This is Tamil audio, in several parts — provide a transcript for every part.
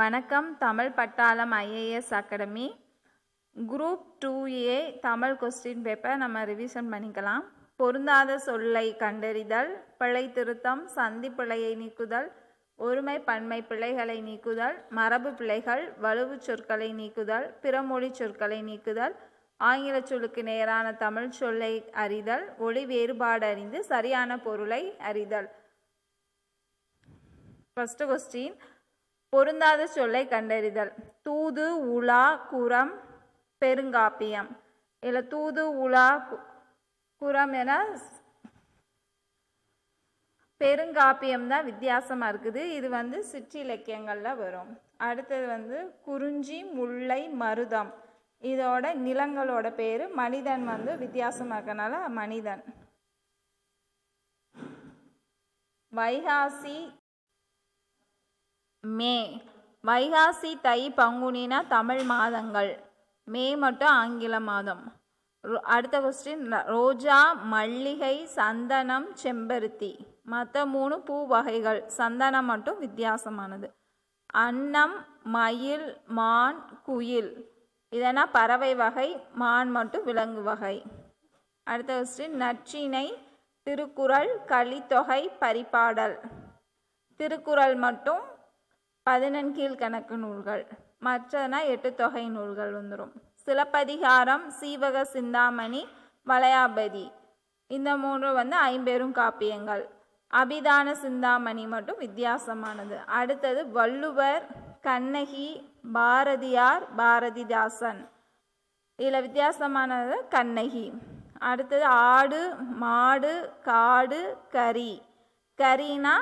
வணக்கம். தமிழ் பட்டாளம் IAS academy group 2A Tamil question paper நம்ம ரிவிஷன் பண்ணிக்கலாம். பொருந்தாத சொல்லை கண்டறிதல், பிழை திருத்தம், சந்தி பிழையை நீக்குதல், ஒருமை பன்மை பிழைகளை நீக்குதல், மரபு பிழைகள், வலுவு சொற்களை நீக்குதல், பிறமொழி சொற்களை நீக்குதல், ஆங்கில சொல்லுக்கு நேரான தமிழ் சொல்லை அறிதல், ஒளி வேறுபாடு அறிந்து சரியான பொருளை அறிதல். ஃபர்ஸ்ட் கொஸ்டின், பொருந்தாத சொல்லை கண்டறிதல். தூது, உலா, குரம், பெருங்காப்பியம். இதில் தூது, உலா, குரம் என பெருங்காப்பியம் தான் வித்தியாசமாக இருக்குது. இது சிற்றிலக்கியங்களில் வரும். அடுத்தது குறிஞ்சி, முல்லை, மருதம். இதோட நிலங்களோட பேர். மனிதன் வித்தியாசமாக இருக்கனால மனிதன். வைகாசி, மே. வைகாசி, தை, பங்குனினா தமிழ் மாதங்கள். மே மட்டும் ஆங்கில மாதம். அடுத்த கொஸ்டின், ரோஜா, மல்லிகை, சந்தனம், செம்பருத்தி. மற்ற 3 பூ வகைகள். சந்தனம் மட்டும் வித்தியாசமானது. அன்னம், மயில், மான், குயில். இதனா பறவை வகை. மான் மட்டும் விலங்கு வகை. அடுத்த கொஸ்டின், நற்றிணை, திருக்குறள், கலித்தொகை, பரிபாடல். திருக்குறள் மட்டும் 11 கீழ்கணக்கு நூல்கள். மற்றனா 8 தொகை நூல்கள் வந்துடும். சிலப்பதிகாரம், சீவக சிந்தாமணி, வளையாபதி. இந்த 3 ஐம்பெரும் காப்பியங்கள். அபிதான சிந்தாமணி மட்டும் வித்தியாசமானது. அடுத்தது வள்ளுவர், கண்ணகி, பாரதியார், பாரதிதாசன். இதில் வித்தியாசமானது கண்ணகி. அடுத்தது ஆடு, மாடு, காடு, கரி. கரினா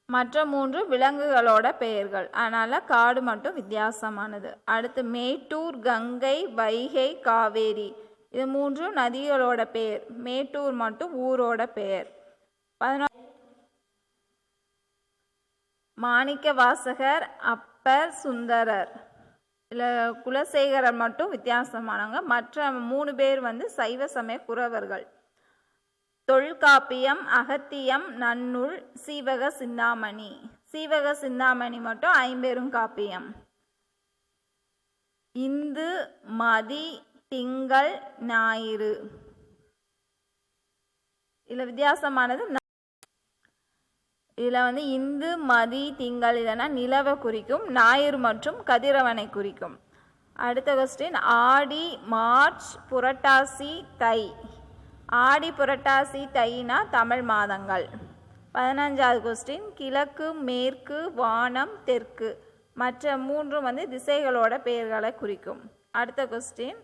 மற்ற 3 விலங்குகளோட பெயர்கள். அதனால் காடு மட்டும் வித்தியாசமானது. அடுத்து மேட்டூர், கங்கை, வைகை, காவேரி. இது 3 நதிகளோட பெயர். மேட்டூர் மட்டும் ஊரோட பெயர். 11 மாணிக்க வாசகர், அப்பர், சுந்தரர். இதில் குலசேகரர் மட்டும் வித்தியாசமானவங்க. மற்ற 3 பேர் சைவ சமய குறவர்கள். தொல்காப்பியம், அகத்தியம், நன்னூல், சீவக சிந்தாமணி. சீவக சிந்தாமணி மட்டும் ஐம்பெரும் காப்பியம். இந்து, மதி, திங்கள், ஞாயிறு. இதில் வித்தியாசமானது. இதில் இந்து, மதி, திங்கள் இதனா நிலவை குறிக்கும். ஞாயிறு மற்றும் கதிரவனை குறிக்கும். அடுத்த கொஸ்டின், ஆடி, மார்ச், புரட்டாசி, தை. ஆடி, புரட்டாசி, தைனா தமிழ் மாதங்கள். 15வது கொஸ்டின், கிழக்கு, மேற்கு, வானம், தெற்கு. மற்ற 3 திசைகளோட பெயர்களை குறிக்கும். அடுத்த கொஸ்டின்,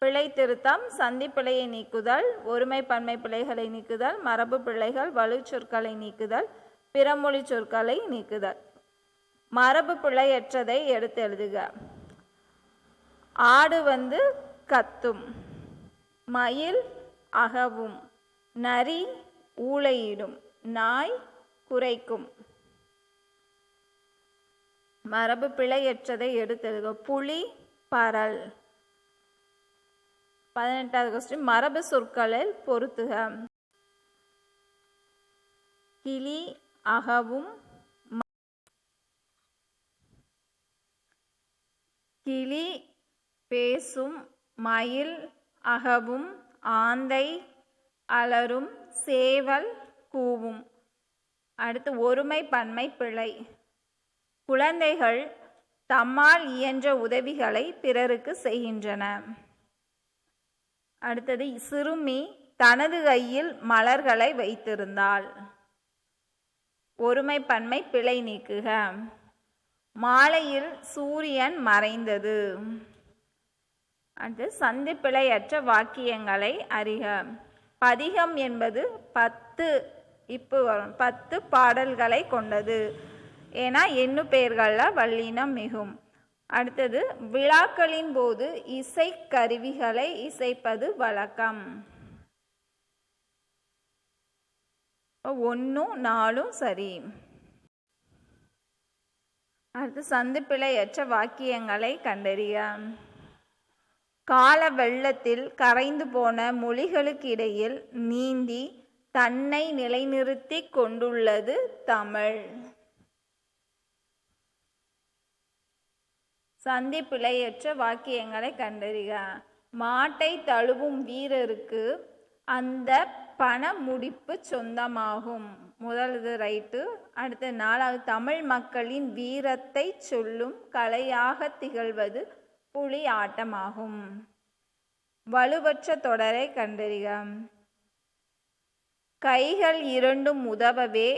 பிழை திருத்தம், சந்தி பிழையை நீக்குதல், ஒருமை பன்மை பிழைகளை நீக்குதல், மரபு பிழைகள், வலு சொற்களை நீக்குதல், பிறமொழி சொற்களை நீக்குதல். மரபு பிழையற்றதை எடுத்து எழுதுக. ஆடு கத்தும், மயில் அகவும், நரி ஊளையிடும், நாய் குரைக்கும். மரபு பிழையற்றதை எடுத்தெழுக. புலி பரல். 18வது கொஸ்டின், மரபு சொற்களில் பொருத்துக. கிளி அகவும், கிளி பேசும், மயில் அகவும், ஆந்தை அலரும், சேவல் கூவும். அடுத்து ஒருமை பன்மை பிழை. குழந்தைகள் தம்மால் இயன்ற உதவிகளை பிறருக்கு செய்கின்றன. அடுத்தது சிறுமி தனது கையில் மலர்களை வைத்திருந்தாள். ஒருமை பன்மை பிழை நீக்குக. மாலையில் சூரியன் மறைந்தது. அடுத்து சந்தி பிழையற்ற வாக்கியங்களை அறிக. பதிகம் என்பது 10 பாடல்களை கொண்டது. ஏன்னா எண்ணு பெயர்களில் வல்லினம் மிகும். அடுத்தது விழாக்களின் போது இசை கருவிகளை இசைப்பது வழக்கம். 1, 4 சரி. அடுத்து சந்தி பிழையற்ற வாக்கியங்களை கண்டறிய. கால வெள்ளத்தில் கரைந்து போன மொழிகளுக்கு இடையில் நீந்தி தன்னை நிலைநிறுத்தி கொண்டுள்ளது தமிழ். சந்தி பிழையற்ற வாக்கியங்களை கண்டறிக. மாட்டை தழுவும் வீரருக்கு அந்த பண முடிப்பு சொந்தமாகும். முதலது ரைட்டு. அடுத்த 4வது, தமிழ் மக்களின் வீரத்தை சொல்லும் கலையாக திகழ்வது புலி ஆட்டமாகும். வலுவற்ற தொடரை கண்டறிக. கைகள் இரண்டும் உதவவே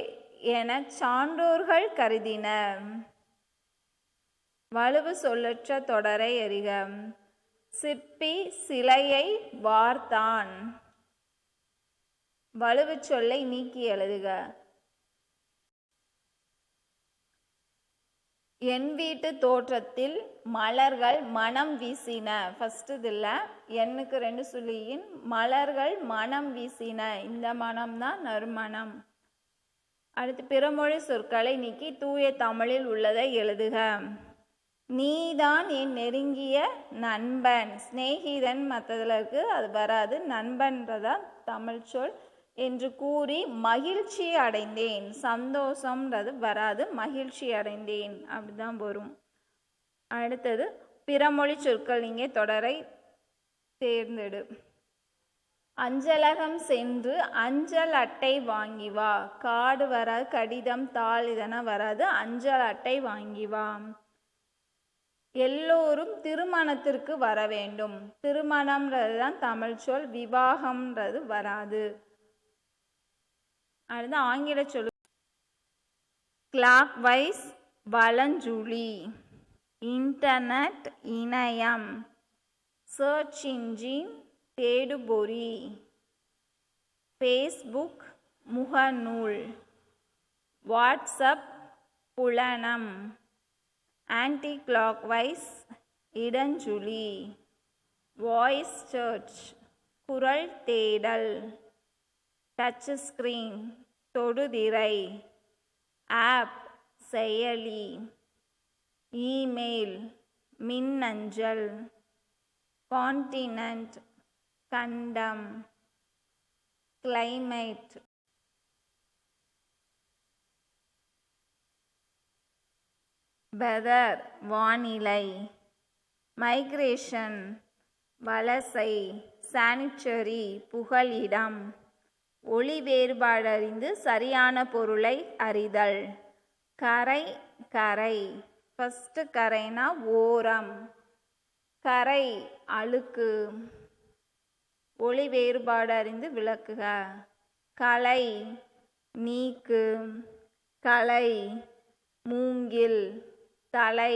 என சான்றோர்கள் கருதினர். வலுவு சொல்லற்ற தொடரை அறிக. சிற்பி சிலையை வார்த்தான். வலுவு சொல்லை நீக்கி எழுதுக. என் வீட்டு தோற்றத்தில் மலர்கள் மனம் வீசின. ஃபர்ஸ்ட் இதில் எண்ணுக்கு 2 சுழியின் மலர்கள் மனம் வீசின. இந்த மனம் தான் நறுமணம். அடுத்து பிறமொழி சொற்களை நீக்கி தூய தமிழில் உள்ளதை எழுதுக. நீதான் என் நெருங்கிய நண்பன். ஸ்நேகிதன் மற்றதில் இருக்கு, அது வராது. நண்பன்றதான் தமிழ் சொல் என்று கூறி மகிழ்ச்சி அடைந்தேன். சந்தோஷம்ன்றது வராது, மகிழ்ச்சி அடைந்தேன் அப்படிதான் வரும். அடுத்தது பிறமொழி சொற்கள். இங்கே தொடரை தேர்ந்தெடு. அஞ்சலகம் சென்று அஞ்சல் அட்டை வாங்கி வா. கார்டு வராது, கடிதம் தாள் இதெல்லாம் வராது. அஞ்சல் அட்டை வாங்கி வா. எல்லோரும் திருமணத்திற்கு வர வேண்டும். திருமணம்ன்றது தான் தமிழ் சொல், விவாகம்ன்றது வராது. அடுத்து ஆங்கில சொல். கிளாக் வைஸ் வலஞ்சுழி. இன்டர்நெட் இணையம். சர்ச் இன்ஜின் தேடுபொறி. ஃபேஸ்புக் முகநூல். வாட்ஸ்அப் புலனம். ஆன்டி கிளாக் வைஸ் இடஞ்சுழி. வாய்ஸ் சர்ச் குரல் தேடல். டச் ஸ்கிரீன் தொடுதிரை. ஆப் செயலி. இமெயில் மின்னஞ்சல். கான்டினென்ட் கண்டம். கிளைமேட் வெதர் வானிலை. மைக்ரேஷன் வலசை. சானிச்சரி புகலிடம். ஒளி வேறுபாடு அறிந்து சரியான பொருளை அறிதல். கரை கரை. ஃபஸ்ட்டு கரைனா ஓரம். கரை அழுக்கு. ஒளி வேறுபாடு அறிந்து விளக்குக. கலை நீக்கு. கலை மூங்கில். தலை